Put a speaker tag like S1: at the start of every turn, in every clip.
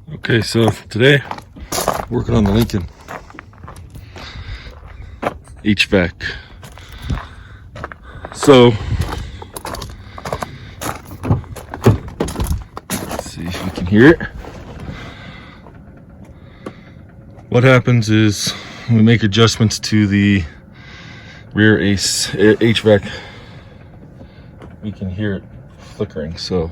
S1: Okay, so today working on the Lincoln HVAC. So let's see if we can hear it. What happens is we make adjustments to the rear HVAC. We can hear it flickering. So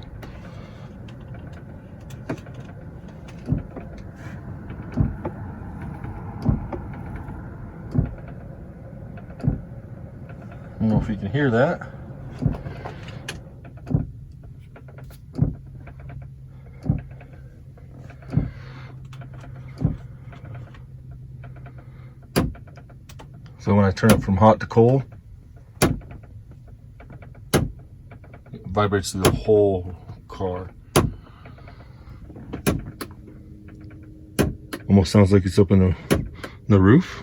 S1: I don't know if you can hear that. So when I turn it from hot to cold, it vibrates through the whole car. Almost sounds like it's up in the roof.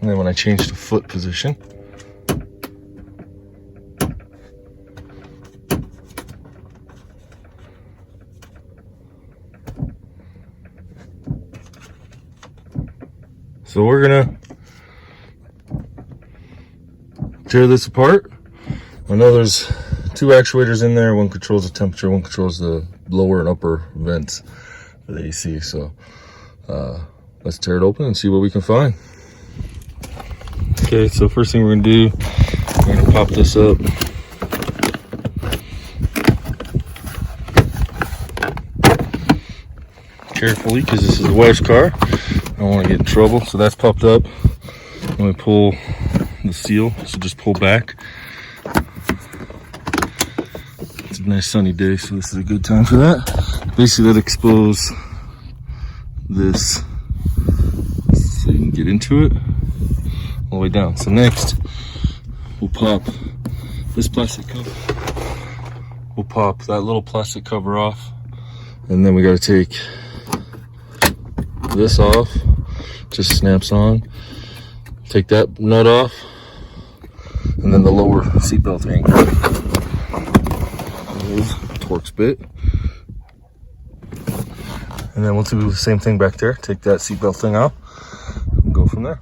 S1: And then when I change the foot position, so we're gonna tear this apart. I know there's two actuators in there. One controls the temperature, one controls the lower and upper vents for the AC. So let's tear it open and see what we can find. Okay, so first thing we're gonna do, we're gonna pop this up. Carefully, because this is the wife's car. I don't want to get in trouble. So that's popped up. I'm gonna pull the seal, so just pull back. It's a nice sunny day, so this is a good time for that. Basically, that expose this so you can get into it all the way down. So next, we'll pop this plastic cover. We'll pop that little plastic cover off, and then we got to take this off. Just snaps on. Take that nut off, and then the lower seatbelt anchor. Torx bit, and then we'll do the same thing back there. Take that seatbelt thing out and go from there.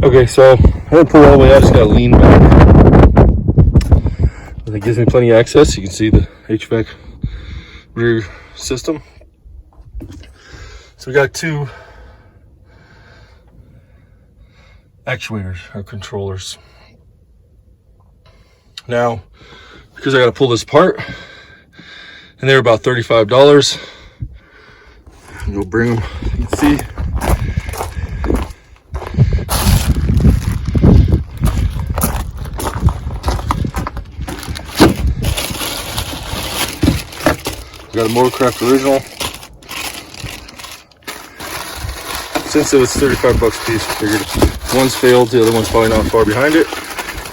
S1: Okay, so I didn't pull all the way out, just gotta lean back. But it gives me plenty of access. You can see the HVAC rear system. So we got two actuators or controllers. Now, because I got to pull this apart, and they're about $35. You'll bring them, you can see. Got a Motorcraft original. Since it was 35 bucks a piece, I figured if one's failed, the other one's probably not far behind it.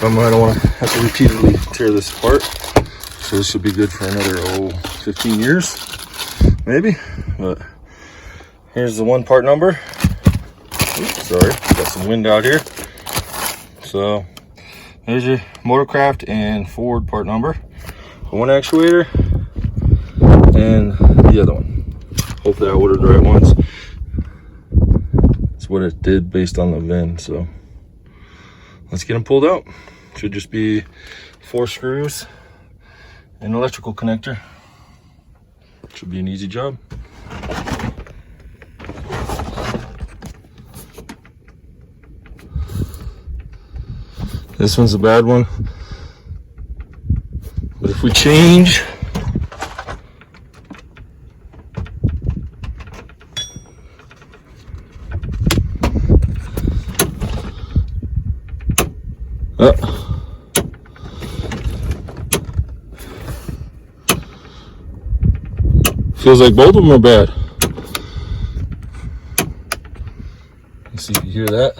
S1: I don't want to have to repeatedly tear this apart. So this should be good for another 15 years, maybe. But here's the one part number. Oops, sorry, got some wind out here. So there's your Motorcraft and Ford part number. One actuator and the other one. Hopefully I ordered the right ones. That's what it did based on the VIN. So let's get them pulled out. Should just be 4 screws, an electrical connector. Should be an easy job. This one's a bad one, but if we change feels like both of them are bad. Let's see if you hear that.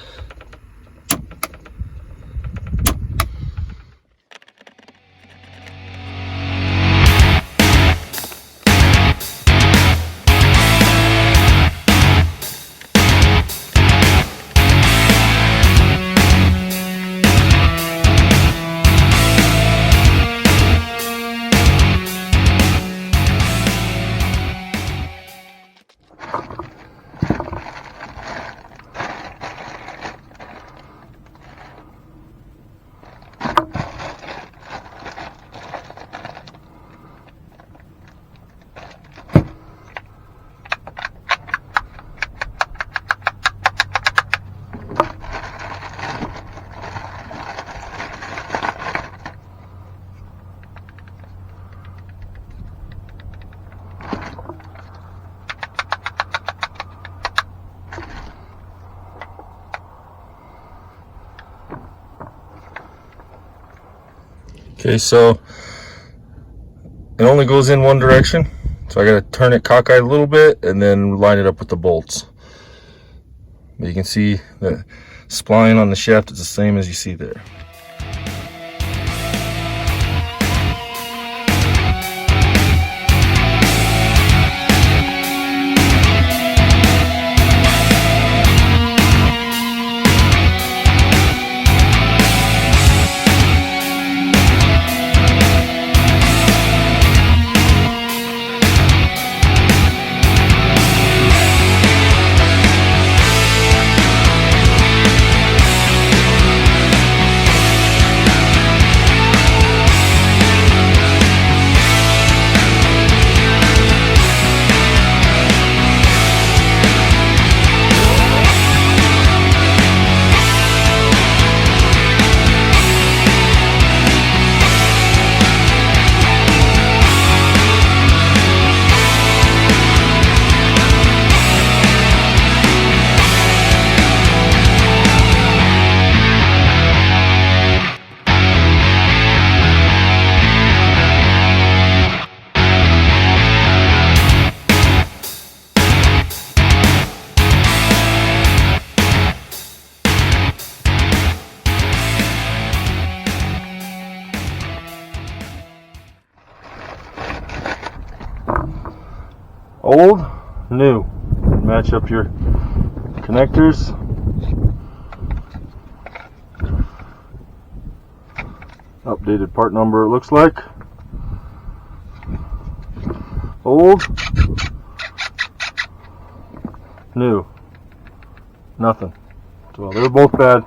S1: Okay, so it only goes in one direction, so I gotta turn it cockeyed a little bit and then line it up with the bolts. But you can see the spline on the shaft is the same as you see there. Old, new. Match up your connectors. Updated part number, it looks like. Old, new, nothing. So they're both bad.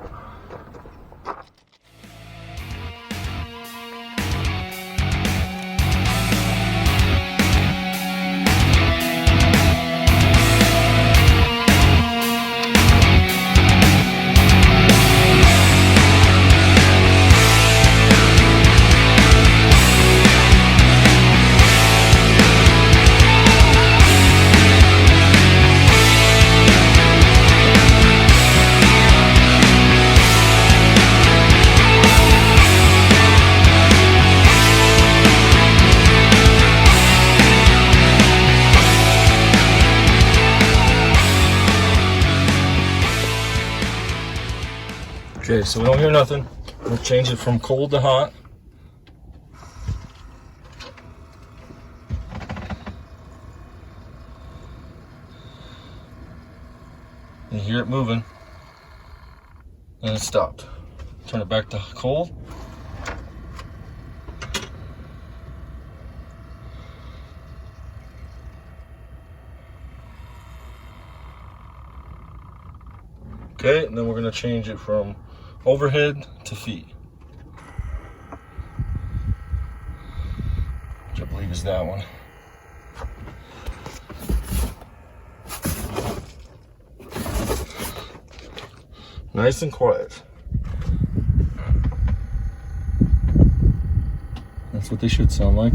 S1: Okay, so we don't hear nothing. We'll change it from cold to hot. You hear it moving, and it stopped. Turn it back to cold. Okay, and then we're gonna change it from overhead to feet, which I believe is that one. Nice and quiet. That's what they should sound like.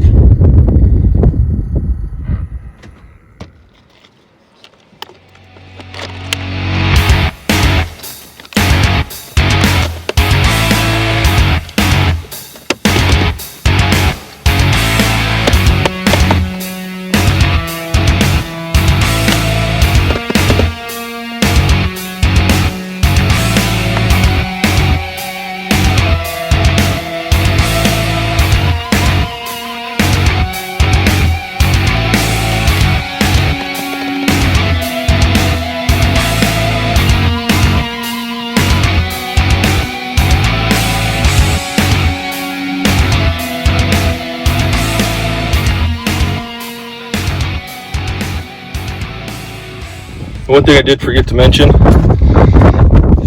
S1: One thing I did forget to mention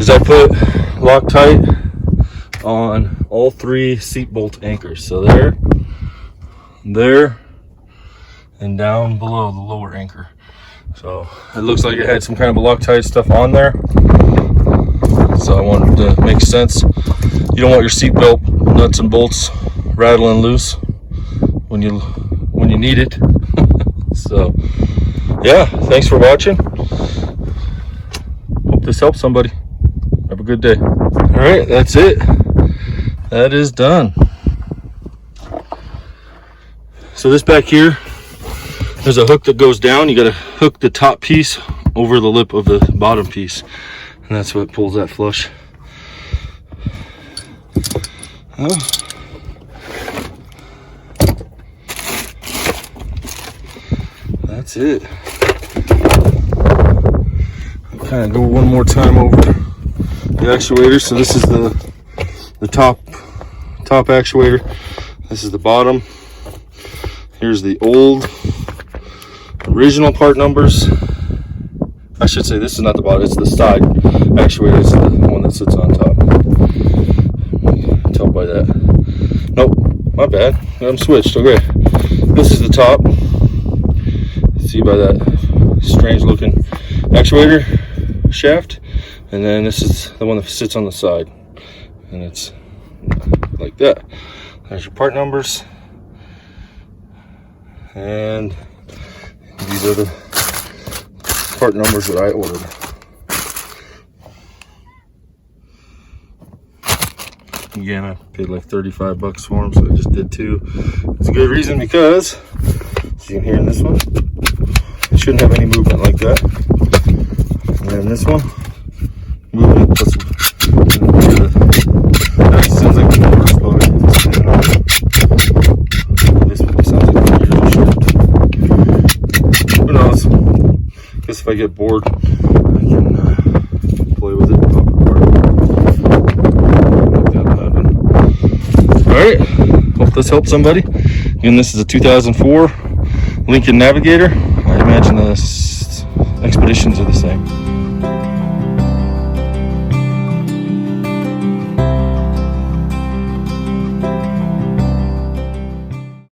S1: is I put Loctite on all 3 seat bolt anchors. So there, and down below the lower anchor. So it looks like it had some kind of a Loctite stuff on there. So I wanted to make sense. You don't want your seat belt nuts and bolts rattling loose when you need it. So yeah, thanks for watching. Hope this helps somebody. Have a good day. All right, that's it. That is done. So this back here, there's a hook that goes down. You got to hook the top piece over the lip of the bottom piece, and that's what pulls that flush. That's it. I'll kind of go one more time over the actuator. So this is the top actuator. This is the bottom. Here's the old original part numbers. I should say this is not the bottom, it's the side actuator. It's the one that sits on top. Tell by that. Nope, my bad. I'm switched. Okay. This is the top. See by that strange looking actuator shaft. And then this is the one that sits on the side. And it's like that. There's your part numbers. And these are the part numbers that I ordered. Again, I paid like 35 bucks for them, so I just did 2. It's a good reason because, as you can hear in this one, it shouldn't have any movement like that. And then this one, movement plus, that sounds like the motor's loaded. This one sounds like the gears are short. Who knows? I guess if I get bored, I can play with it and pop it apart. That'll happen. Alright, hope this helps somebody. Again, this is a 2004 Lincoln Navigator. I imagine the Expeditions are the same.